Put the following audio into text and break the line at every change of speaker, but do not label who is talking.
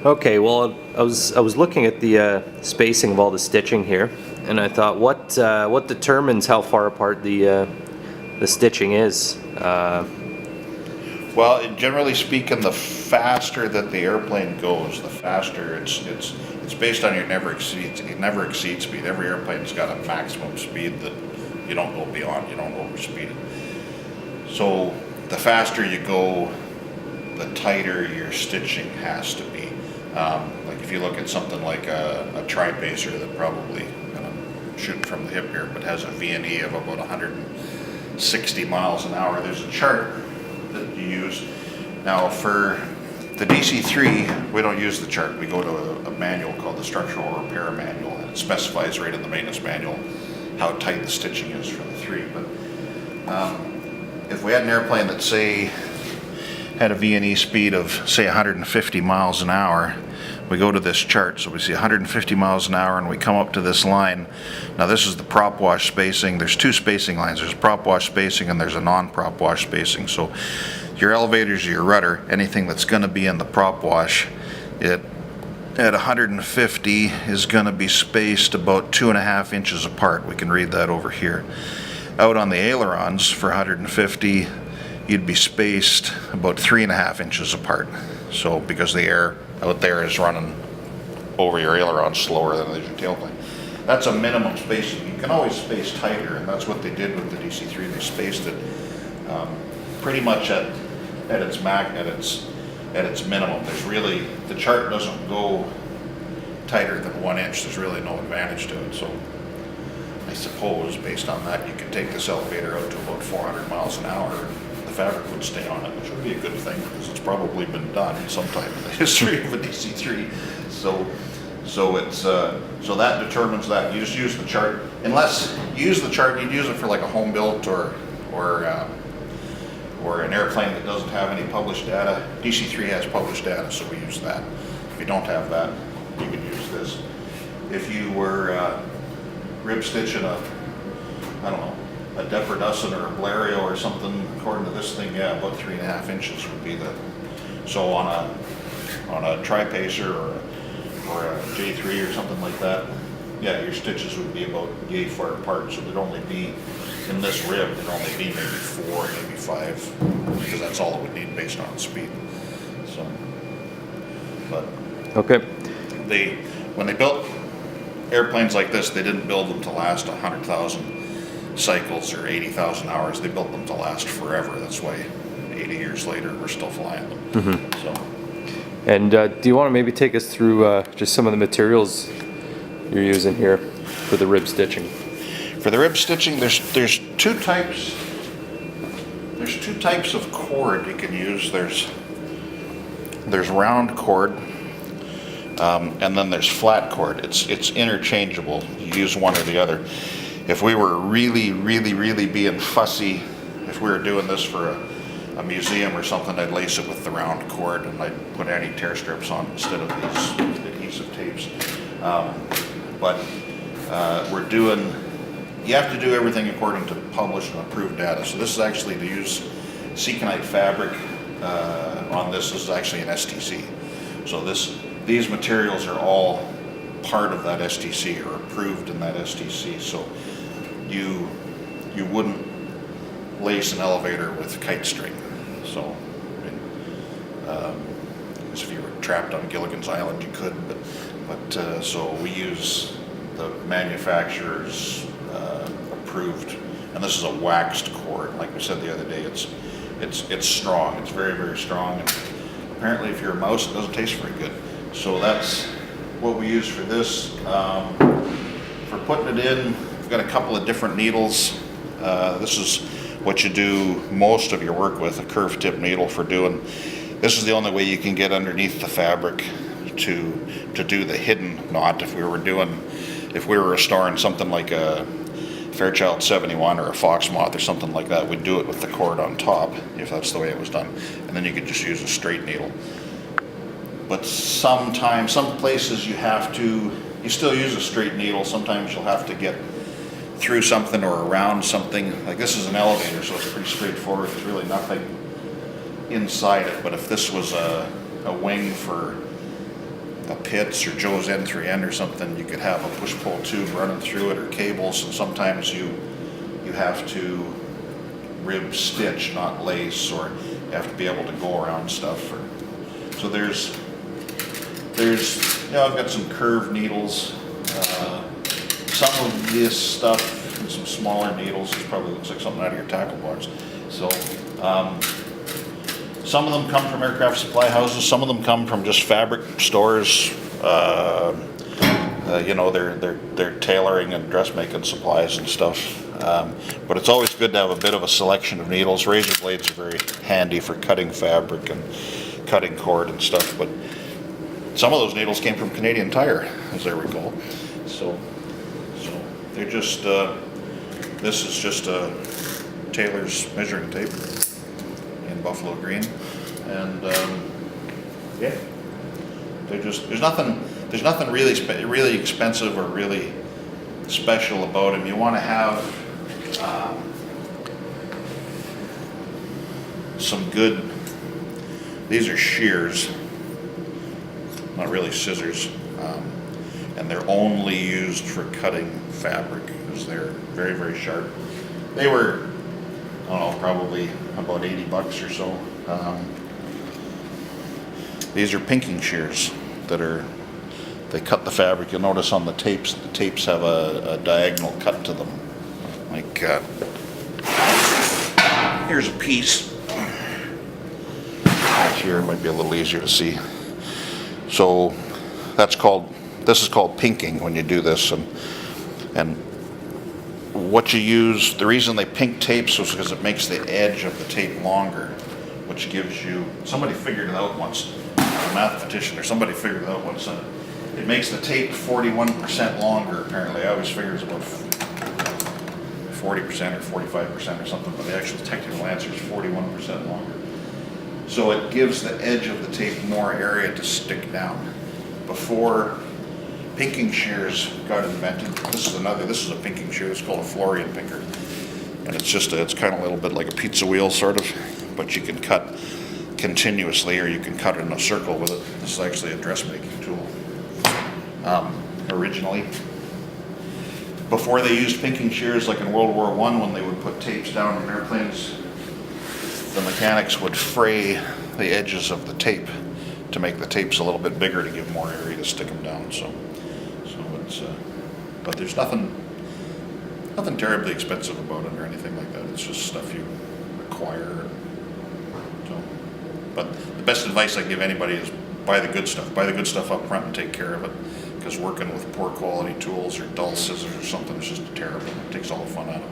Okay, well, I was looking at the spacing of all the stitching here, and I thought, what determines how far apart the stitching is?
Well, generally speaking, the faster that the airplane goes, the faster it's based on your never exceed speed. Every airplane's got a maximum speed that you don't go beyond. You don't overspeed it. So the faster you go, the tighter your stitching has to be. Like if you look at something like a tri-pacer that probably, and I'm shooting from the hip here, but has a VNE of about 160 miles an hour, there's a chart that you use. Now for the DC-3, we don't use the chart. We go to a manual called the Structural Repair Manual, and it specifies right in the maintenance manual how tight the stitching is for the 3. But if we had an airplane that, say, had a VNE speed of, say, 150 miles an hour, we go to this chart, so we see 150 miles an hour, and we come up to this line. Now this is the prop wash spacing. There's two spacing lines. There's prop wash spacing and there's a non-prop wash spacing. So your elevators, your rudder, anything that's going to be in the prop wash, it at 150 is going to be spaced about 2.5 inches apart. We can read that over here. Out on the ailerons for 150, you'd be spaced about 3.5 inches apart. So because the air out there is running over your aileron slower than it is your tailplane. That's a minimum spacing. You can always space tighter, and that's what they did with the DC-3. They spaced it pretty much at its minimum. There's really, the chart doesn't go tighter than 1 inch. There's really no advantage to it. So I suppose based on that, you could take this elevator out to about 400 miles an hour. The fabric would stay on it, which would be a good thing because it's probably been done sometime in the history of a DC-3. So that determines that. You just use the chart. Unless you use the chart, you'd use it for like a home built or an airplane that doesn't have any published data. DC-3 has published data, so we use that. If you don't have that, you can use this. If you were rib stitching a Depredussin or a Blériot or something, according to this thing, yeah, about 3.5 inches would be the. So on a tri-pacer or a J3 or something like that, yeah, your stitches would be about yay far apart. So there'd only be in this rib, there'd only be maybe 4, maybe 5, because that's all it would need based on speed. So, but
Okay.
when they built airplanes like this, they didn't build them to last 100,000 cycles or 80,000 hours. They built them to last forever. That's why 80 years later we're still flying them.
Mm-hmm.
So,
And do you want to maybe take us through just some of the materials you're using here for the rib stitching?
for the rib stitching, there's two types. There's two types of cord you can use. There's round cord, and then there's flat cord. It's interchangeable. You use one or the other. If we were really being fussy, if we were doing this for a museum or something, I'd lace it with the round cord and I'd put anti-tear strips on instead of these adhesive tapes. But you have to do everything according to published and approved data. So this is actually to use Seconite fabric on this. This is actually an STC. So these materials are all part of that STC or approved in that STC. So you wouldn't lace an elevator with kite string. So if you were trapped on Gilligan's Island, you could, but so we use the manufacturer's approved, and this is a waxed cord. Like we said the other day, it's strong. It's very strong, and apparently if you're a mouse, it doesn't taste very good. So that's what we use for this. For putting it in, we've got a couple of different needles. This is what you do most of your work with, a curved tip needle for doing. This is the only way you can get underneath the fabric to do the hidden knot. If we were restoring something like a Fairchild 71 or a Fox Moth or something like that, we'd do it with the cord on top, if that's the way it was done. And then you could just use a straight needle. But sometimes, some places you still use a straight needle. Sometimes you'll have to get through something or around something. Like this is an elevator, so it's pretty straightforward. There's really nothing inside it. But if this was a wing for a Pitts or Joe's N3N or something, you could have a push-pull tube running through it or cables, and sometimes you have to rib stitch, not lace, or you have to be able to go around stuff. So there's I've got some curved needles. Some of this stuff, and some smaller needles, this probably looks like something out of your tackle box. So some of them come from aircraft supply houses, some of them come from just fabric stores, they're tailoring and dressmaking supplies and stuff. But it's always good to have a bit of a selection of needles. Razor blades are very handy for cutting fabric and cutting cord and stuff, but some of those needles came from Canadian Tire, as I recall. So they're just, this is just a Taylor's measuring tape in buffalo green, and yeah, there's nothing really expensive or really special about them. You want to have some good. These are shears, not really scissors, and they're only used for cutting fabric because they're very, very sharp. They were, I don't know, probably about $80 or so. These are pinking shears they cut the fabric. You'll notice on the tapes have a diagonal cut to them. Like, here's a piece. Here might be a little easier to see. So this is called pinking when you do this, and what you use, the reason they pink tapes was because it makes the edge of the tape longer, which gives you, somebody figured it out once, a mathematician or somebody figured it out once, it makes the tape 41% longer apparently. I always figured it was about 40% or 45% or something, but the actual technical answer is 41% longer. So it gives the edge of the tape more area to stick down. Before pinking shears got invented, this is a pinking shear. It's called a Florian pinker, and it's kind of a little bit like a pizza wheel sort of, but you can cut continuously or you can cut in a circle with it. This is actually a dressmaking tool. Originally, before they used pinking shears, like in World War I, when they would put tapes down in airplanes, the mechanics would fray the edges of the tape to make the tapes a little bit bigger to give more area to stick them down. So it's, but there's nothing terribly expensive about it or anything like that. It's just stuff you acquire. So, but the best advice I give anybody is buy the good stuff. Buy the good stuff up front and take care of it. Because working with poor quality tools or dull scissors or something is just terrible. It takes all the fun out of it.